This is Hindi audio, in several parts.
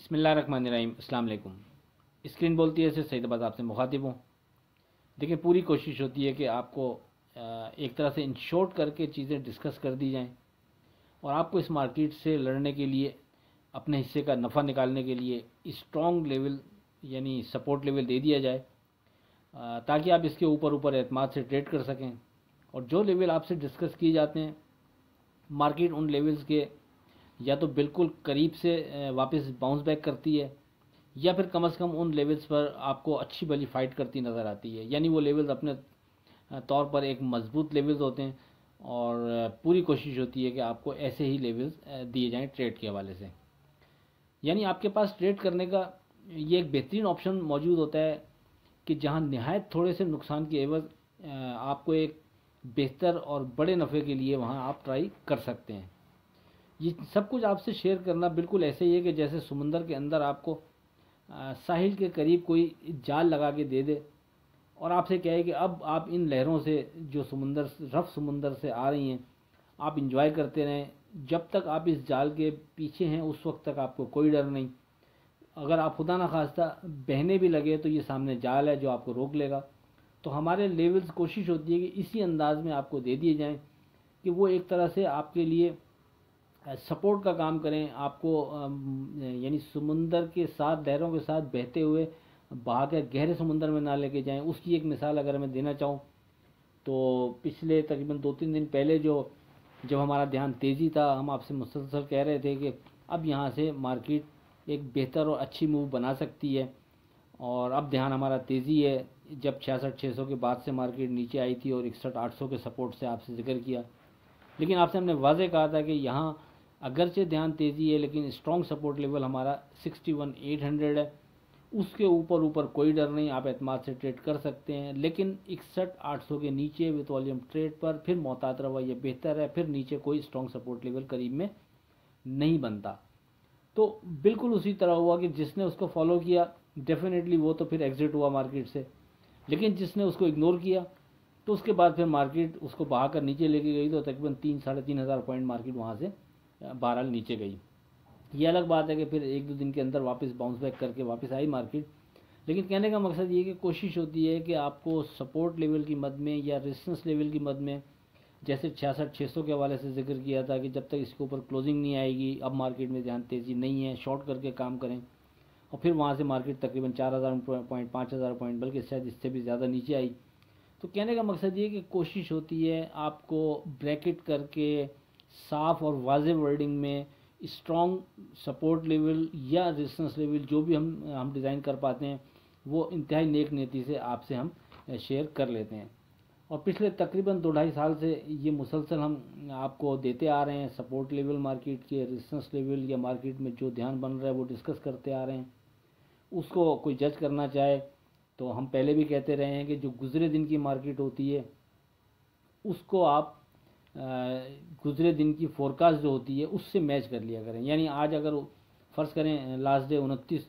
बिस्मिल्लाहिर्रहमानिर्रहीम। अस्सलाम वालेकुम। स्क्रीन बोलती है ऐसे सईदाबाद आपसे मुखातिब हूँ। देखिए, पूरी कोशिश होती है कि आपको एक तरह से इन शॉर्ट करके चीज़ें डिस्कस कर दी जाएं और आपको इस मार्केट से लड़ने के लिए, अपने हिस्से का नफ़ा निकालने के लिए स्ट्रॉन्ग लेवल यानी सपोर्ट लेवल दे दिया जाए, ताकि आप इसके ऊपर ऊपर एतमाद से ट्रेड कर सकें। और जो लेवल आपसे डिस्कस किए जाते हैं, मार्केट उन लेवल्स के या तो बिल्कुल करीब से वापस बाउंस बैक करती है, या फिर कम से कम उन लेवल्स पर आपको अच्छी भली फाइट करती नज़र आती है। यानी वो लेवल्स अपने तौर पर एक मजबूत लेवल्स होते हैं और पूरी कोशिश होती है कि आपको ऐसे ही लेवल्स दिए जाएं ट्रेड के हवाले से। यानी आपके पास ट्रेड करने का ये एक बेहतरीन ऑप्शन मौजूद होता है कि जहां निहायत थोड़े से नुकसान के एवज आपको एक बेहतर और बड़े नफ़े के लिए वहां आप ट्राई कर सकते हैं। ये सब कुछ आपसे शेयर करना बिल्कुल ऐसे ही है कि जैसे समुंदर के अंदर आपको साहिल के करीब कोई जाल लगा के दे दे और आपसे कहे कि अब आप इन लहरों से जो समुंदर रफ समुंदर से आ रही हैं, आप इंजॉय करते रहें। जब तक आप इस जाल के पीछे हैं उस वक्त तक आपको कोई डर नहीं। अगर आप खुदा ना खास्ता बहने भी लगे तो ये सामने जाल है जो आपको रोक लेगा। तो हमारे लेवल्स कोशिश होती है कि इसी अंदाज में आपको दे दिए जाएं कि वो एक तरह से आपके लिए सपोर्ट का काम करें, आपको यानी समुंदर के साथ, लहरों के साथ बहते हुए बहा के गहरे समुंदर में ना लेके जाएं। उसकी एक मिसाल अगर मैं देना चाहूँ तो पिछले तकरीबन 2-3 दिन पहले जब हमारा ध्यान तेज़ी था, हम आपसे मुसलसल कह रहे थे कि अब यहाँ से मार्केट एक बेहतर और अच्छी मूव बना सकती है, और अब ध्यान हमारा तेज़ी है। जब 66,600 के बाद से मार्केट नीचे आई थी और 61,800 के सपोर्ट से आपसे जिक्र किया, लेकिन आपसे हमने वाज़े कहा था कि यहाँ अगरचे ध्यान तेज़ी है लेकिन स्ट्रॉन्ग सपोर्ट लेवल हमारा 61,800 है। उसके ऊपर कोई डर नहीं, आप एतमाद से ट्रेड कर सकते हैं। लेकिन 61,800 के नीचे विथ वॉल्यूम ट्रेड पर फिर मोहतात रवैया बेहतर है, फिर नीचे कोई स्ट्रॉन्ग सपोर्ट लेवल करीब में नहीं बनता। तो बिल्कुल उसी तरह हुआ कि जिसने उसको फॉलो किया डेफिनेटली वो तो फिर एग्जिट हुआ मार्केट से, लेकिन जिसने उसको इग्नोर किया तो उसके बाद फिर मार्केट उसको बहा कर नीचे लेके गई, तो तकरीबन 3-3.5 हज़ार पॉइंट मार्केट वहाँ से बहरहाल नीचे गई। ये अलग बात है कि फिर 1-2 दिन के अंदर वापस बाउंस बैक करके वापस आई मार्केट। लेकिन कहने का मकसद ये कि कोशिश होती है कि आपको सपोर्ट लेवल की मद में या रेजिस्टेंस लेवल की मद में, जैसे 66,600 के हवाले से जिक्र किया था कि जब तक इसके ऊपर क्लोजिंग नहीं आएगी अब मार्केट में ध्यान तेज़ी नहीं है, शॉर्ट करके काम करें। और फिर वहाँ से मार्केट तकरीबन 4,000 पॉइंट, 5,000 पॉइंट, बल्कि शायद इससे भी ज़्यादा नीचे आई। तो कहने का मकसद ये कि कोशिश होती है आपको ब्रैकेट करके साफ और वाज़ेह वर्डिंग में स्ट्रॉन्ग सपोर्ट लेवल या रेजिस्टेंस लेवल जो भी हम डिज़ाइन कर पाते हैं वो इंतहाई नेक नीति से आपसे हम शेयर कर लेते हैं। और पिछले तकरीबन 2-2.5 साल से ये मुसलसल हम आपको देते आ रहे हैं, सपोर्ट लेवल मार्केट के, रेजिस्टेंस लेवल या मार्केट में जो ध्यान बन रहा है वो डिस्कस करते आ रहे हैं। उसको कोई जज करना चाहे तो हम पहले भी कहते रहे हैं कि जो गुज़रे दिन की मार्केट होती है उसको आप गुज़रे दिन की फोरकास्ट जो होती है उससे मैच कर लिया करें। यानी आज अगर फ़र्ज़ करें लास्ट डे 29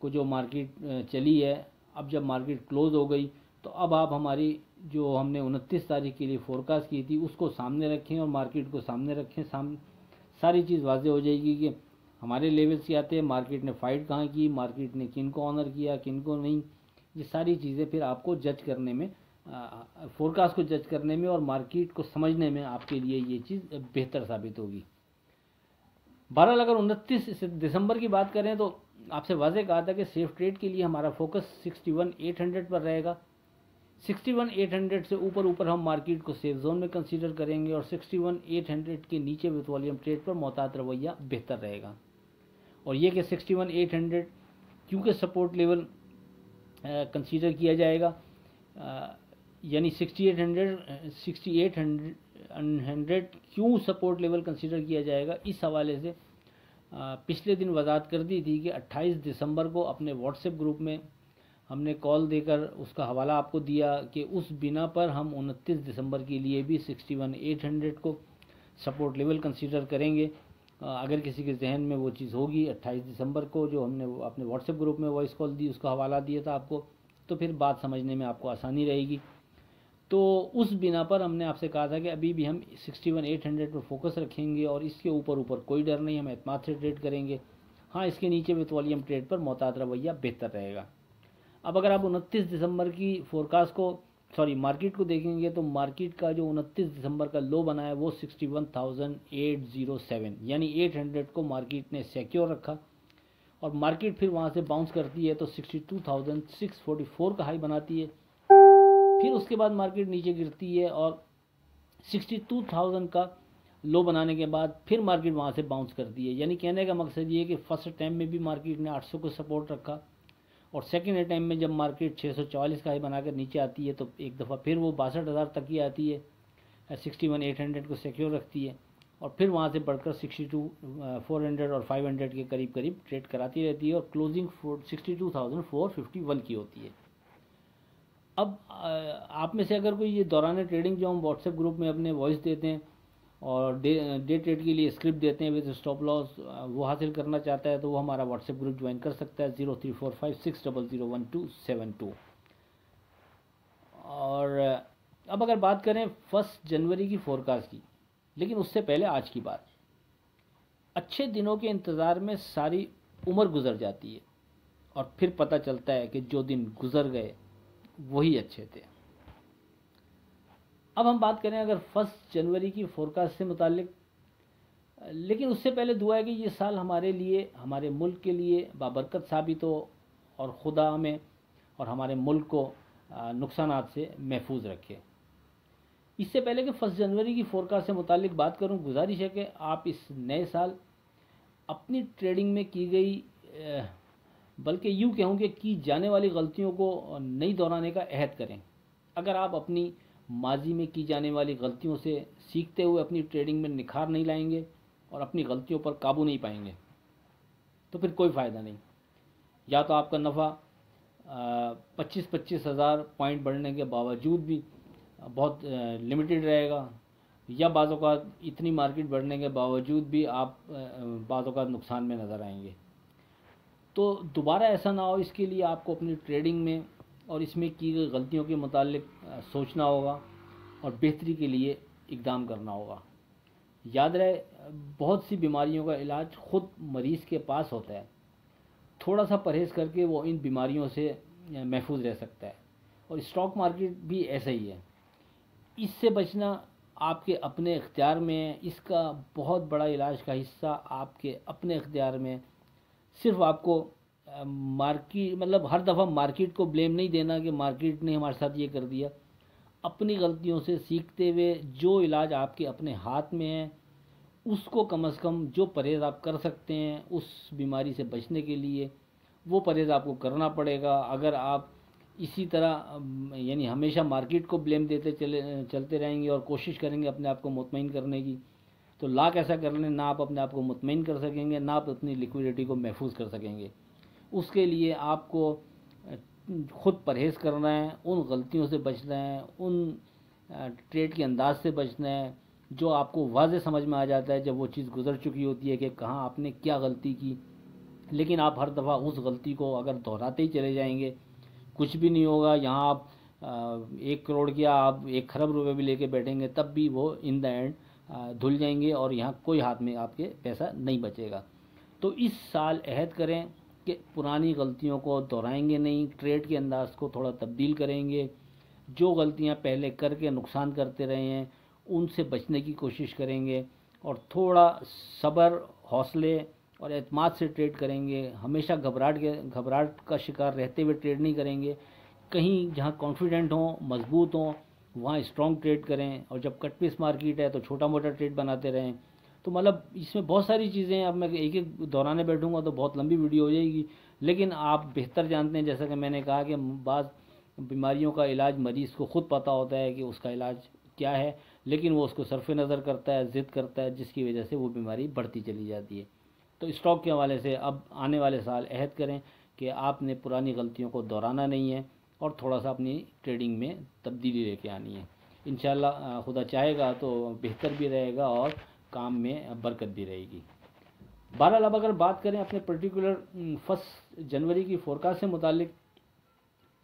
को जो मार्केट चली है, अब जब मार्केट क्लोज़ हो गई तो अब आप हमारी जो हमने 29 तारीख के लिए फ़ोरकास्ट की थी उसको सामने रखें और मार्केट को सामने रखें। सारी चीज़ वाज़े हो जाएगी कि हमारे लेवल्स क्या थे, मार्केट ने फ़ाइट कहाँ की, मार्केट ने किन को ऑनर किया, किन को नहीं। ये सारी चीज़ें फिर आपको जज करने में, फोरकास्ट को जज करने में और मार्केट को समझने में आपके लिए ये चीज़ बेहतर साबित होगी। बहरहाल अगर 29 दिसंबर की बात करें तो आपसे वाज़े कहा था कि सेफ ट्रेड के लिए हमारा फोकस 61,800 पर रहेगा। 61,800 से ऊपर हम मार्केट को सेफ जोन में कंसीडर करेंगे और 61,800 के नीचे विथ वॉल्यूम ट्रेड पर मोहतात रवैया बेहतर रहेगा। और ये कि 61,800 क्योंकि सपोर्ट लेवल कंसीडर किया जाएगा, यानी 6800 क्यों सपोर्ट लेवल कंसीडर किया जाएगा, इस हवाले से पिछले दिन वजाहत कर दी थी कि 28 दिसंबर को अपने व्हाट्सएप ग्रुप में हमने कॉल देकर उसका हवाला आपको दिया कि उस बिना पर हम 29 दिसंबर के लिए भी 61,800 को सपोर्ट लेवल कंसीडर करेंगे। अगर किसी के जहन में वो चीज़ होगी 28 दिसंबर को जो हमने अपने व्हाट्सएप ग्रुप में वॉइस कॉल दी, उसका हवाला दिया था आपको, तो फिर बात समझने में आपको आसानी रहेगी। तो उस बिना पर हमने आपसे कहा था कि अभी भी हम 61,800 पर फोकस रखेंगे और इसके ऊपर कोई डर नहीं, हम एतमाद से ट्रेड करेंगे। हाँ, इसके नीचे विथ वॉल्यूम ट्रेड पर मोहतात रवैया बेहतर रहेगा। अब अगर आप 29 दिसंबर की फोरकास्ट को मार्केट को देखेंगे तो मार्केट का जो 29 दिसंबर का लो बना है वो 61,807 यानी 800 को मार्केट ने सिक्योर रखा और मार्केट फिर वहाँ से बाउंस करती है तो 62,644 का हाई बनाती है। फिर उसके बाद मार्केट नीचे गिरती है और 62,000 का लो बनाने के बाद फिर मार्केट वहाँ से बाउंस करती है। यानी कहने का मकसद ये है कि फर्स्ट टाइम में भी मार्केट ने 800 को सपोर्ट रखा और सेकेंड टाइम में जब मार्केट 644 का हाई बनाकर नीचे आती है तो एक दफ़ा फिर वो 62,000 तक ही आती है, 61,800 को सिक्योर रखती है और फिर वहाँ से बढ़कर 62,400 और 500 के करीब करीब ट्रेड कराती रहती है और क्लोजिंग 62,451 की होती है। अब आप में से अगर कोई ये दौरान ट्रेडिंग जो हम व्हाट्सएप ग्रुप में अपने वॉइस देते हैं और डे ट्रेड के लिए स्क्रिप्ट देते हैं विद स्टॉप लॉस वो हासिल करना चाहता है तो वो हमारा व्हाट्सएप ग्रुप ज्वाइन कर सकता है 0345600172। और अब अगर बात करें 1 जनवरी की फोरकास्ट की, लेकिन उससे पहले आज की बात। अच्छे दिनों के इंतज़ार में सारी उम्र गुजर जाती है और फिर पता चलता है कि जो दिन गुजर गए वही अच्छे थे। अब हम बात करें अगर 1 जनवरी की फोरकास्ट से मुतालिक, लेकिन उससे पहले दुआ है कि ये साल हमारे लिए, हमारे मुल्क के लिए बाबरकत साबित हो और खुदा हमें और हमारे मुल्क को नुकसानात से महफूज रखे। इससे पहले कि 1 जनवरी की फोरकास्ट से मुतालिक बात करूं, गुजारिश है कि आप इस नए साल अपनी ट्रेडिंग में की गई बल्कि यूँ कहूँ कि की जाने वाली गलतियों को नहीं दोहराने का अहद करें। अगर आप अपनी माजी में की जाने वाली गलतियों से सीखते हुए अपनी ट्रेडिंग में निखार नहीं लाएंगे और अपनी गलतियों पर काबू नहीं पाएंगे तो फिर कोई फ़ायदा नहीं। या तो आपका नफ़ा 25-25 हज़ार पॉइंट बढ़ने के बावजूद भी बहुत लिमिटेड रहेगा, या बाज़ औक़ात इतनी मार्केट बढ़ने के बावजूद भी आप बाज़ औक़ात नुकसान में नज़र आएंगे। तो दोबारा ऐसा ना हो, इसके लिए आपको अपनी ट्रेडिंग में और इसमें की गई गलतियों के मुतालिक सोचना होगा और बेहतरी के लिए इक़दाम करना होगा। याद रहे, बहुत सी बीमारियों का इलाज ख़ुद मरीज़ के पास होता है। थोड़ा सा परहेज़ करके वो इन बीमारियों से महफूज रह सकता है और स्टॉक मार्केट भी ऐसा ही है। इससे बचना आपके अपने इख्तियार में है। इसका बहुत बड़ा इलाज का हिस्सा आपके अपने इख्तियार में। सिर्फ आपको मार्केट हर दफ़ा मार्केट को ब्लेम नहीं देना कि मार्केट ने हमारे साथ ये कर दिया। अपनी गलतियों से सीखते हुए जो इलाज आपके अपने हाथ में है उसको कम से कम जो परहेज़ आप कर सकते हैं उस बीमारी से बचने के लिए वो परहेज़ आपको करना पड़ेगा। अगर आप इसी तरह यानी हमेशा मार्केट को ब्लेम देते चलते रहेंगे और कोशिश करेंगे अपने आप को मुतमईन करने की, तो लाख ऐसा कर लें ना आप अपने आप को मुतमईन कर सकेंगे, ना आप अपनी लिक्विडिटी को महफूज कर सकेंगे। उसके लिए आपको ख़ुद परहेज़ करना है, उन गलतियों से बचना है, उन ट्रेड के अंदाज से बचना है जो आपको वाज़े समझ में आ जाता है जब वो चीज़ गुजर चुकी होती है कि कहाँ आपने क्या गलती की। लेकिन आप हर दफ़ा उस गलती को अगर दोहराते ही चले जाएंगे कुछ भी नहीं होगा। यहाँ आप 1 करोड़ किया, आप 1 खरब रुपए भी लेके बैठेंगे तब भी वो इन द एंड धुल जाएंगे और यहाँ कोई हाथ में आपके पैसा नहीं बचेगा। तो इस साल अहद करें कि पुरानी गलतियों को दोहराएंगे नहीं, ट्रेड के अंदाज को थोड़ा तब्दील करेंगे। जो गलतियाँ पहले करके नुकसान करते रहे हैं उनसे बचने की कोशिश करेंगे और थोड़ा सब्र, हौसले और एतमाद से ट्रेड करेंगे। हमेशा घबराहट का शिकार रहते हुए ट्रेड नहीं करेंगे। कहीं जहाँ कॉन्फिडेंट हों, मजबूत हों, वहाँ स्ट्रॉन्ग ट्रेड करें और जब कट पीस मार्केट है तो छोटा मोटा ट्रेड बनाते रहें। तो इसमें बहुत सारी चीज़ें हैं। अब मैं एक एक दोहराने बैठूंगा तो बहुत लंबी वीडियो हो जाएगी, लेकिन आप बेहतर जानते हैं, जैसा कि मैंने कहा कि बाज़ बीमारियों का इलाज मरीज़ को ख़ुद पता होता है कि उसका इलाज क्या है, लेकिन वो उसको सरफ़ नज़र करता है, ज़िद करता है, जिसकी वजह से वो बीमारी बढ़ती चली जाती है। तो स्टॉक के हवाले से अब आने वाले साल अहद करें कि आपने पुरानी गलतियों को दोहराना नहीं है और थोड़ा सा अपनी ट्रेडिंग में तब्दीली लेके आनी है। इंशाल्लाह खुदा चाहेगा तो बेहतर भी रहेगा और काम में बरकत भी रहेगी। बहरहाल अब अगर बात करें अपने पर्टिकुलर 1 जनवरी की फोरकास्ट से मुतालिक,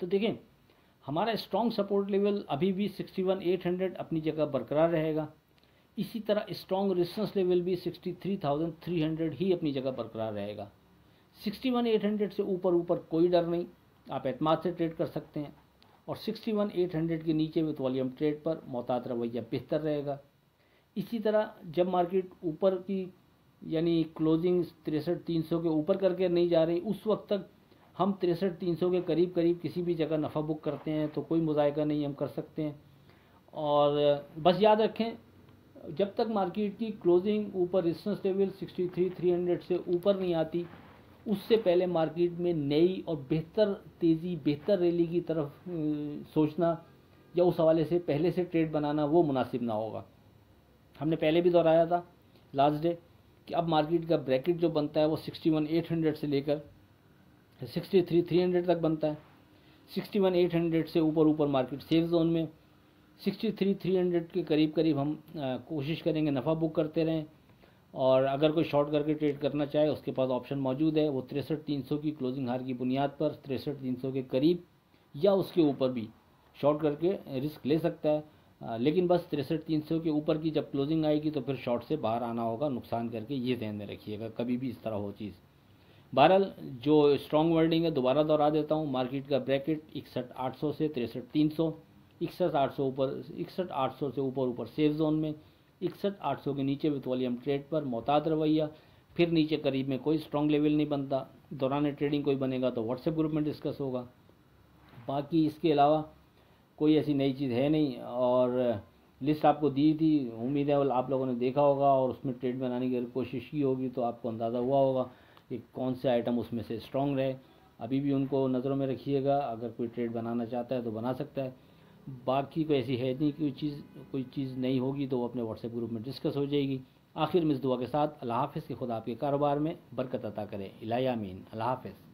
तो देखें हमारा स्ट्रॉन्ग सपोर्ट लेवल अभी भी 61,800 अपनी जगह बरकरार रहेगा। इसी तरह स्ट्रॉन्ग रेजिस्टेंस लेवल भी 63,300 ही अपनी जगह बरकरार रहेगा। 61,800 से ऊपर कोई डर नहीं, आप एतमाद से ट्रेड कर सकते हैं। और 61,800 के नीचे विथ वॉल्यूम ट्रेड पर मोहतात रवैया बेहतर रहेगा। इसी तरह जब मार्केट ऊपर की यानी क्लोजिंग 63,300 के ऊपर करके नहीं जा रही, उस वक्त तक हम 63,300 के करीब करीब किसी भी जगह नफ़ा बुक करते हैं तो कोई मुज़ायका नहीं, हम कर सकते हैं। और बस याद रखें, जब तक मार्केट की क्लोजिंग ऊपर रेजिस्टेंस लेवल 63,300 से ऊपर नहीं आती, उससे पहले मार्केट में नई और बेहतर तेज़ी, बेहतर रैली की तरफ सोचना या उस हवाले से पहले से ट्रेड बनाना वो मुनासिब ना होगा। हमने पहले भी दोहराया था लास्ट डे कि अब मार्केट का ब्रैकेट जो बनता है वो 61,800 से लेकर 63,300 तक बनता है। 61,800 से ऊपर मार्केट सेफ जोन में, 63,300 के करीब करीब हम कोशिश करेंगे नफ़ा बुक करते रहें। और अगर कोई शॉर्ट करके ट्रेड करना चाहे उसके पास ऑप्शन मौजूद है, वो 63,300 की क्लोजिंग हार की बुनियाद पर 63,300 के करीब या उसके ऊपर भी शॉर्ट करके रिस्क ले सकता है। लेकिन बस 63,300 के ऊपर की जब क्लोजिंग आएगी तो फिर शॉर्ट से बाहर आना होगा नुकसान करके, ये ध्यान में रखिएगा कभी भी इस तरह हो चीज़। बहरहाल जो स्ट्रॉन्ग वर्डिंग है दोबारा दोहरा देता हूँ, मार्केट का ब्रैकेट 61,800 से 63,300, 61,800 से ऊपर सेफ जोन में, 61,800 के नीचे विथ वॉल्यूम ट्रेड पर मोहतात रवैया, फिर नीचे करीब में कोई स्ट्रॉन्ग लेवल नहीं बनता। दौरान ट्रेडिंग कोई बनेगा तो व्हाट्सएप ग्रुप में डिस्कस होगा। बाकी इसके अलावा कोई ऐसी नई चीज़ है नहीं। और लिस्ट आपको दी थी, उम्मीद है आप लोगों ने देखा होगा और उसमें ट्रेड बनाने की कोशिश की होगी तो आपको अंदाज़ा हुआ होगा कि कौन से आइटम उसमें से स्ट्रॉन्ग रहे। अभी भी उनको नज़रों में रखिएगा, अगर कोई ट्रेड बनाना चाहता है तो बना सकता है। बाकी कोई ऐसी है नहीं, कोई चीज़ नहीं होगी तो वो अपने व्हाट्सएप ग्रुप में डिस्कस हो जाएगी। आखिर में इस दुआ के साथ अल्लाह हाफ़िज़, कि खुदा आपके कारोबार में बरकत अता करे। इलाही आमीन। अल्लाह हाफ़िज़।